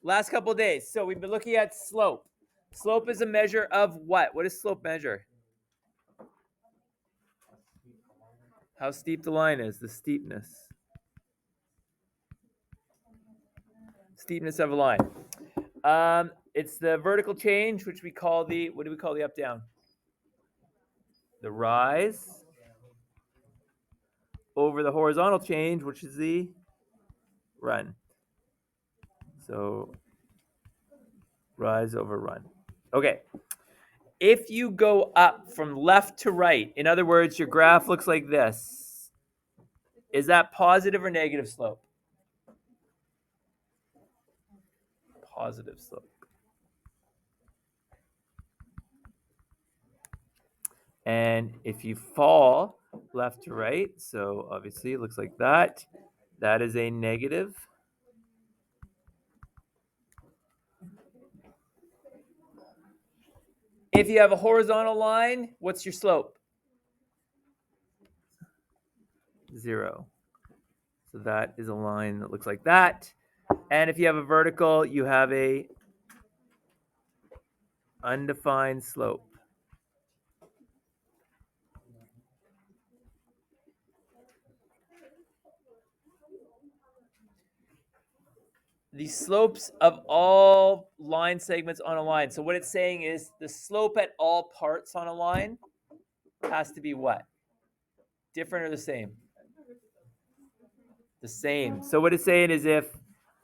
Last couple of days. So we've been looking at slope. Slope is a measure of what? What does slope measure? How steep the line is, the steepness. Steepness of a line. It's the vertical change, which we call the, what do we call the up down? The rise over the horizontal change, which is the run. So rise over run. Okay. If you go up from left to right, in other words, your graph looks like this, is that positive or negative slope? Positive slope. And if you fall left to right, so obviously it looks like that, that is a negative. If you have a horizontal line, what's your slope? 0. So that is a line that looks like that. And if you have a vertical, you have a undefined slope. The slopes of all line segments on a line. So what it's saying is the slope at all parts on a line has to be what? Different or the same? The same. So what it's saying is if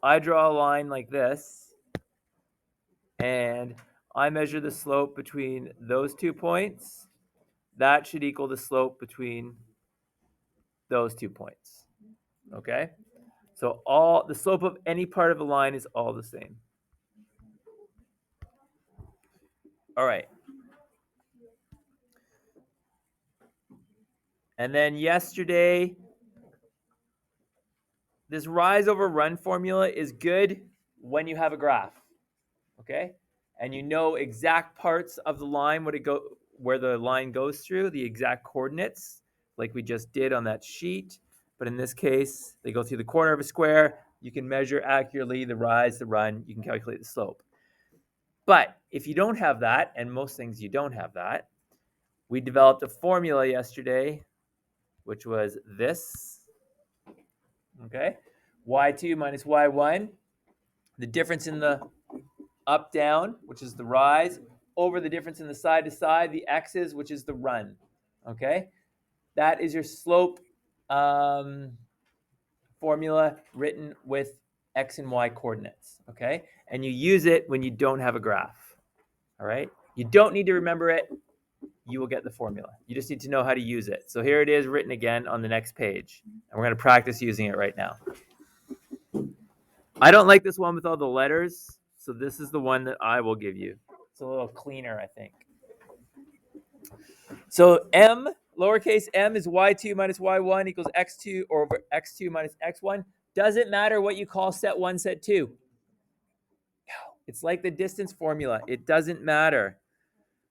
I draw a line like this and I measure the slope between those 2 points, that should equal the slope between those 2 points. Okay? So all the slope of any part of a line is all the same. All right. And then yesterday, this rise over run formula is good when you have a graph. Okay? And you know exact parts of the line, where the line goes through, the exact coordinates, like we just did on that sheet. But in this case, they go through the corner of a square. You can measure accurately the rise, the run. You can calculate the slope. But if you don't have that, and most things you don't have that, we developed a formula yesterday, which was this. Okay? y2 minus y1. The difference in the up down, which is the rise, over the difference in the side to side, the x's, which is the run. Okay, that is your slope formula written with x and y coordinates. Okay, and you use it when you don't have a graph. All right, you don't need to remember it. You will get the formula. You just need to know how to use it. So here it is written again on the next page, and we're going to practice using it right now. I don't like this one with all the letters, so this is the one that I will give you. It's a little cleaner, I think. So m, lowercase m, is y2 minus y1 equals x2 over x2 minus x1. Doesn't matter what you call set 1, set 2. It's like the distance formula. It doesn't matter.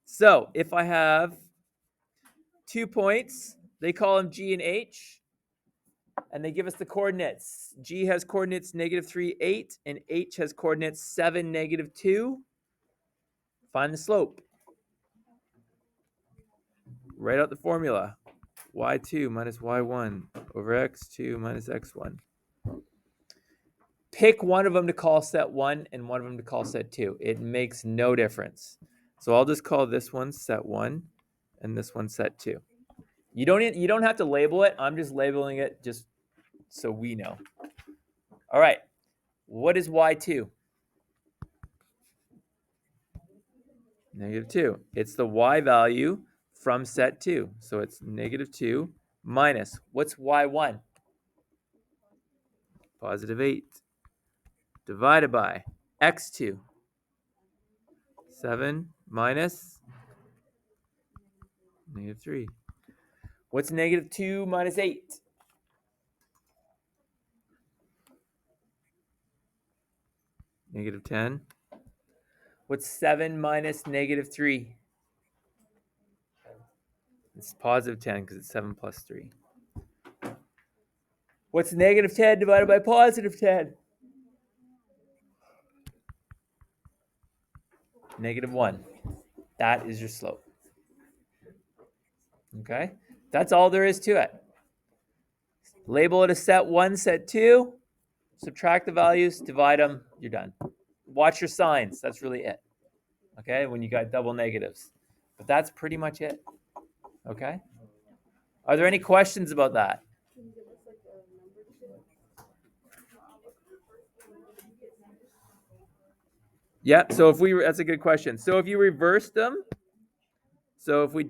So if I have 2 points, they call them G and H, and they give us the coordinates. G has coordinates -3, 8, and H has coordinates 7, -2. Find the slope. Write out the formula. y2 minus y1 over x2 minus x1. Pick one of them to call set 1 and one of them to call set 2. It makes no difference. So I'll just call this one set 1 and this one set 2. You don't have to label it. I'm just labeling it just so we know. All right. What is y2? -2. It's the y value from set 2. So it's -2 minus, what's y1? +8 divided by x2. 7 minus -3. What's -2 minus 8? -10. What's 7 minus -3? It's +10 because it's 7 plus 3. What's -10 divided by +10? -1. That is your slope. Okay? That's all there is to it. Label it as set 1, set 2, subtract the values, divide them, you're done. Watch your signs. That's really it. Okay? When you got double negatives. But that's pretty much it. Okay? Are there any questions about that? Yep. So if that's a good question. So if you reverse them, so if we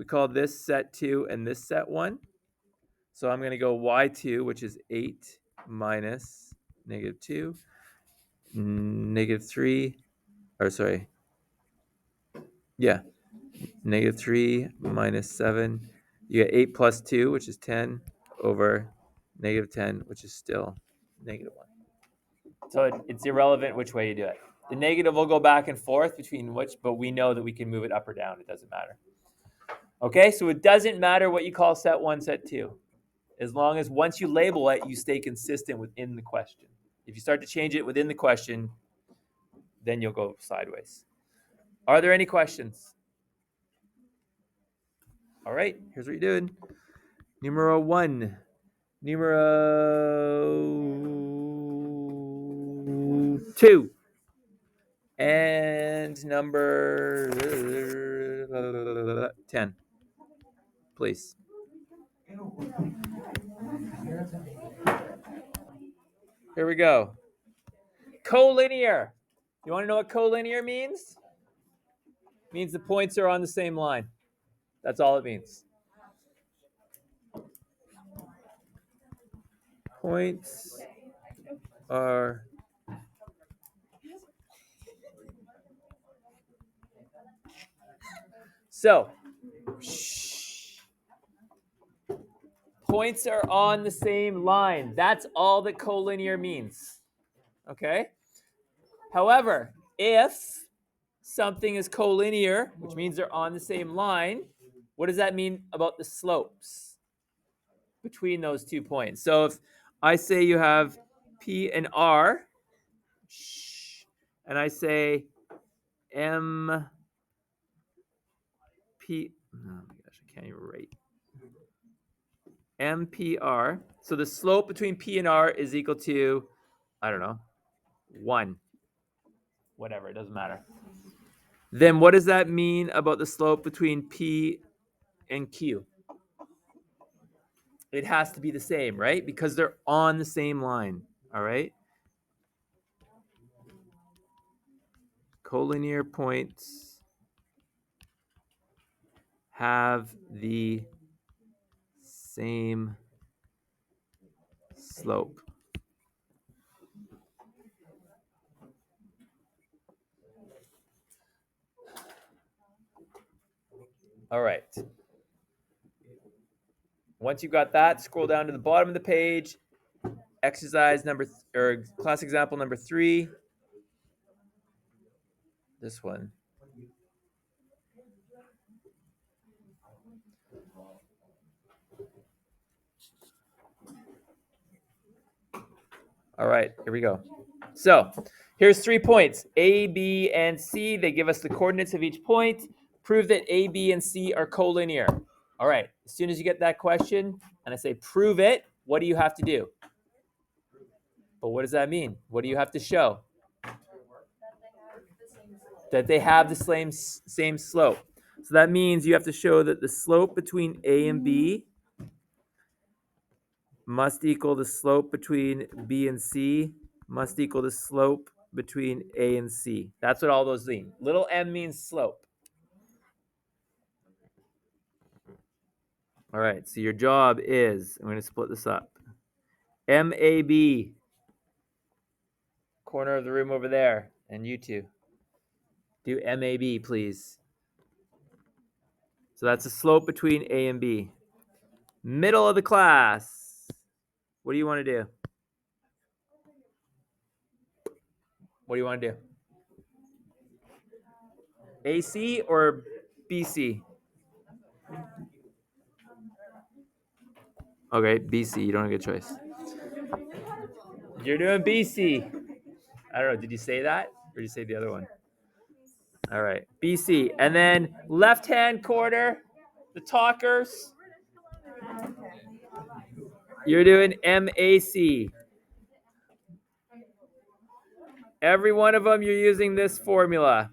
call this set 2 and this set 1. So I'm going to go y2, which is 8 minus -2, -3, or sorry. Yeah. -3 minus 7. You get 8 plus 2, which is 10, over -10, which is still -1. So it's irrelevant which way you do it. The negative will go back and forth between which, but we know that we can move it up or down. It doesn't matter. Okay, so it doesn't matter what you call set 1, set 2. As long as once you label it, you stay consistent within the question. If you start to change it within the question, then you'll go sideways. Are there any questions? All right, here's what you're doing. Numero 1. Numero 2. And number 10. Please. Here we go. Collinear. You want to know what collinear means? It means the points are on the same line. That's all it means. Points are so points are on the same line. That's all that collinear means. Okay? However, if something is collinear, which means they're on the same line, what does that mean about the slopes between those 2 points? So if I say you have P and R, and I say M P, oh my gosh, I can't even write. MPR. So the slope between P and R is equal to, I don't know, 1. Whatever, it doesn't matter. Then what does that mean about the slope between P and Q? It has to be the same, right? Because they're on the same line, all right? Collinear points have the same slope. All right. Once you've got that, scroll down to the bottom of the page. Exercise or class example number 3. This one. All right, here we go. So here's 3 points, A, B, and C. They give us the coordinates of each point. Prove that A, B, and C are collinear. All right, as soon as you get that question, and I say prove it, what do you have to do? But what does that mean? What do you have to show? That they have the same slope. So that means you have to show that the slope between A and B must equal the slope between B and C, must equal the slope between A and C. That's what all those mean. Little m means slope. All right, so your job is, I'm going to split this up. MAB, corner of the room over there, and you two. Do MAB, please. So that's the slope between A and B. Middle of the class, what do you want to do? What do you want to do? AC or BC? Okay, BC, you don't have a good choice. You're doing BC. I don't know, did you say that? Or did you say the other one? All right, BC. And then left-hand corner, the talkers. You're doing MAC. Every one of them, you're using this formula.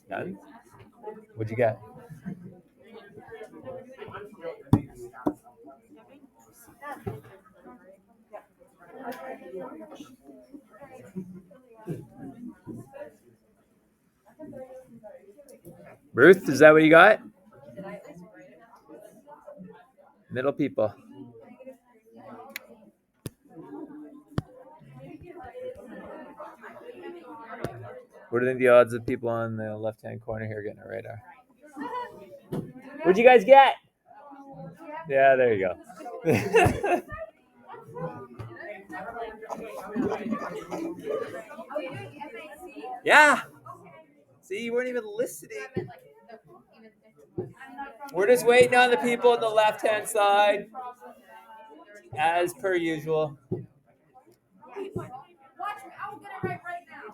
Done? What'd you get? Ruth, is that what you got? Middle people. What do you think the odds of people on the left-hand corner here getting it right are? What'd you guys get? Yeah, there you go. Yeah. See, you weren't even listening. We're just waiting on the people on the left-hand side, as per usual.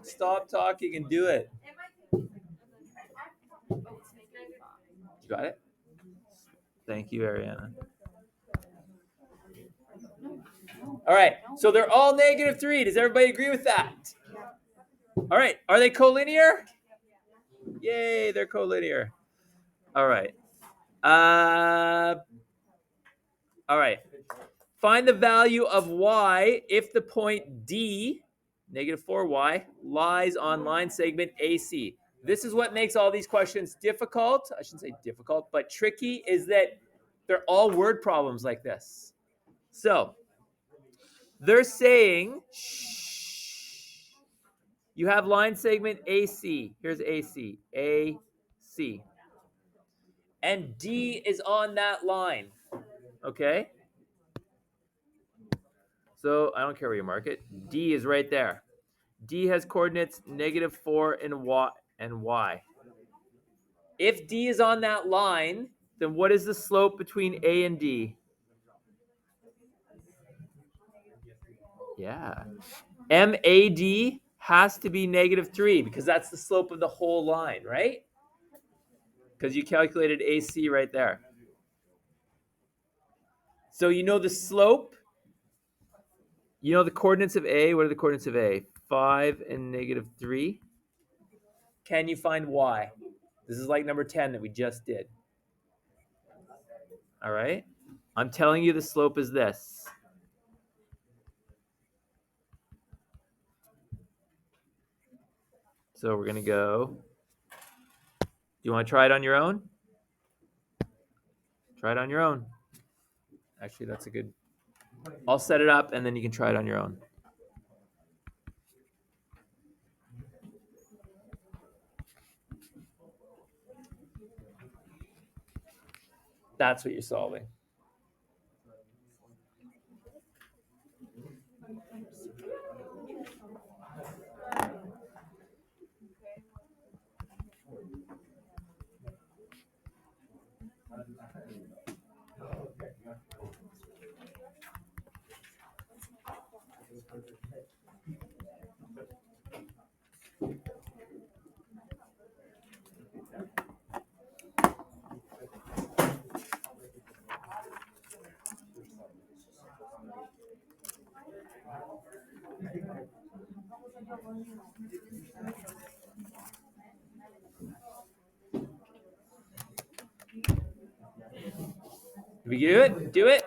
Stop talking and do it. You got it? Thank you, Ariana. All right, so they're all -3. Does everybody agree with that? All right, are they collinear? Yay, they're collinear. All right. All right. Find the value of y if the point D, -4y, lies on line segment AC. This is what makes all these questions difficult. I shouldn't say difficult, but tricky, is that they're all word problems like this. So they're saying, you have line segment AC. Here's AC. AC. And D is on that line. Okay? So I don't care where you mark it. D is right there. D has coordinates -4 and y. If D is on that line, then what is the slope between A and D? Yeah. MAD has to be -3 because that's the slope of the whole line, right? Because you calculated AC right there. So you know the slope. You know the coordinates of A. What are the coordinates of A? 5 and -3. Can you find y? This is like number 10 that we just did. All right. I'm telling you the slope is this. So we're going to go. Do you want to try it on your own? Try it on your own. Actually, that's a good. I'll set it up and then you can try it on your own. That's what you're solving. Did we do it? Do it?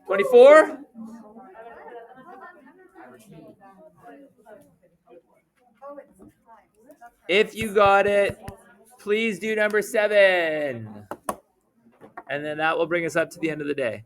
$24? If you got it, please do number 7. And then that will bring us up to the end of the day.